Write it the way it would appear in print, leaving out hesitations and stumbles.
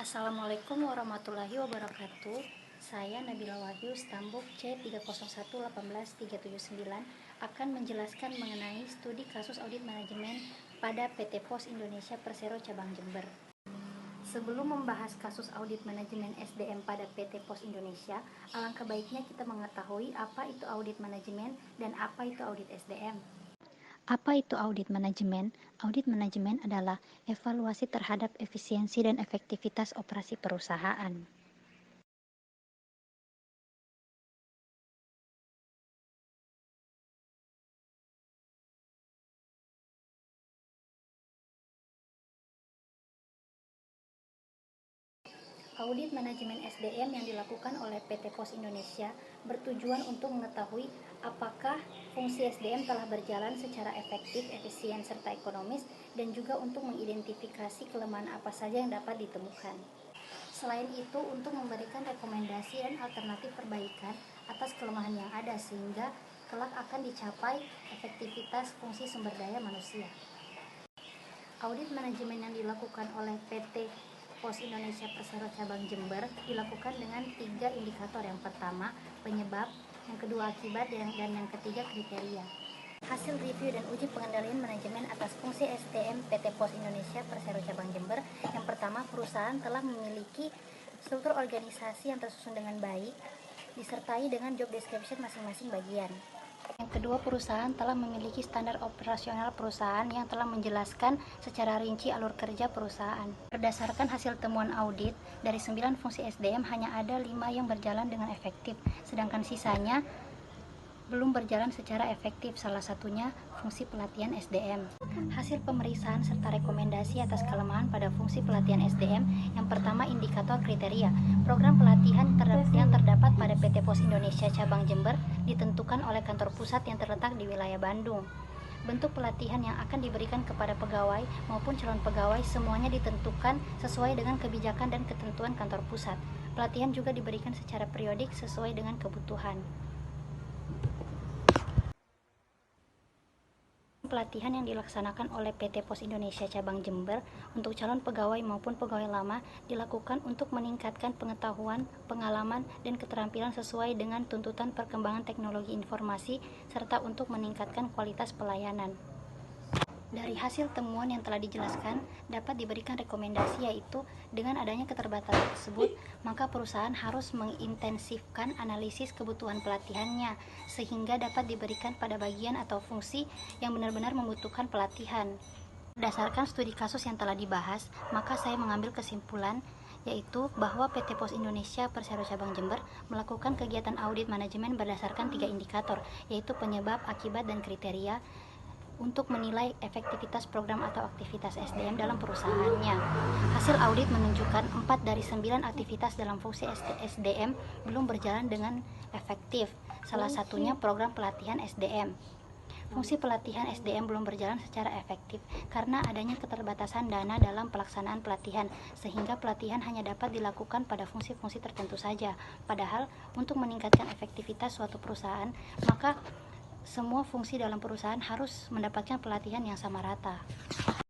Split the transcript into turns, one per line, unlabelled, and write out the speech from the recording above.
Assalamualaikum warahmatullahi wabarakatuh. Saya Nabila Wahyu Stambuk C301818379 akan menjelaskan mengenai studi kasus audit manajemen pada PT Pos Indonesia Persero Cabang Jember. Sebelum membahas kasus audit manajemen SDM pada PT Pos Indonesia, alangkah baiknya kita mengetahui apa itu audit manajemen dan apa itu audit SDM. Apa itu audit manajemen? Audit manajemen adalah evaluasi terhadap efisiensi dan efektivitas operasi perusahaan. Audit manajemen SDM yang dilakukan oleh PT Pos Indonesia bertujuan untuk mengetahui apakah fungsi SDM telah berjalan secara efektif, efisien, serta ekonomis, dan juga untuk mengidentifikasi kelemahan apa saja yang dapat ditemukan. Selain itu, untuk memberikan rekomendasi dan alternatif perbaikan atas kelemahan yang ada sehingga kelak akan dicapai efektivitas fungsi sumber daya manusia. Audit manajemen yang dilakukan oleh PT Pos Indonesia Persero Cabang Jember dilakukan dengan 3 indikator. Yang pertama, penyebab, yang kedua akibat, dan yang ketiga kriteria. Hasil review dan uji pengendalian manajemen atas fungsi SDM PT Pos Indonesia Persero Cabang Jember. Yang pertama, perusahaan telah memiliki struktur organisasi yang tersusun dengan baik, disertai dengan job description masing-masing bagian. Yang kedua, perusahaan telah memiliki standar operasional perusahaan yang telah menjelaskan secara rinci alur kerja perusahaan. Berdasarkan hasil temuan audit, dari 9 fungsi SDM hanya ada 5 yang berjalan dengan efektif, sedangkan sisanya belum berjalan secara efektif, salah satunya fungsi pelatihan SDM. Hasil pemeriksaan serta rekomendasi atas kelemahan pada fungsi pelatihan SDM. Yang pertama, indikator kriteria. Program pelatihan yang terdapat pada PT Pos Indonesia Cabang Jember ditentukan oleh kantor pusat yang terletak di wilayah Bandung. Bentuk pelatihan yang akan diberikan kepada pegawai maupun calon pegawai semuanya ditentukan sesuai dengan kebijakan dan ketentuan kantor pusat. Pelatihan juga diberikan secara periodik sesuai dengan kebutuhan. Pelatihan yang dilaksanakan oleh PT Pos Indonesia Cabang Jember untuk calon pegawai maupun pegawai lama dilakukan untuk meningkatkan pengetahuan, pengalaman, dan keterampilan sesuai dengan tuntutan perkembangan teknologi informasi serta untuk meningkatkan kualitas pelayanan. Dari hasil temuan yang telah dijelaskan, dapat diberikan rekomendasi yaitu dengan adanya keterbatasan tersebut, maka perusahaan harus mengintensifkan analisis kebutuhan pelatihannya sehingga dapat diberikan pada bagian atau fungsi yang benar-benar membutuhkan pelatihan. Berdasarkan studi kasus yang telah dibahas, maka saya mengambil kesimpulan yaitu bahwa PT Pos Indonesia Persero Cabang Jember melakukan kegiatan audit manajemen berdasarkan 3 indikator, yaitu penyebab, akibat, dan kriteria untuk menilai efektivitas program atau aktivitas SDM dalam perusahaannya. Hasil audit menunjukkan 4 dari 9 aktivitas dalam fungsi SDM belum berjalan dengan efektif. Salah satunya program pelatihan SDM. Fungsi pelatihan SDM belum berjalan secara efektif karena adanya keterbatasan dana dalam pelaksanaan pelatihan, sehingga pelatihan hanya dapat dilakukan pada fungsi-fungsi tertentu saja. Padahal, untuk meningkatkan efektivitas suatu perusahaan, maka semua fungsi dalam perusahaan harus mendapatkan pelatihan yang sama rata.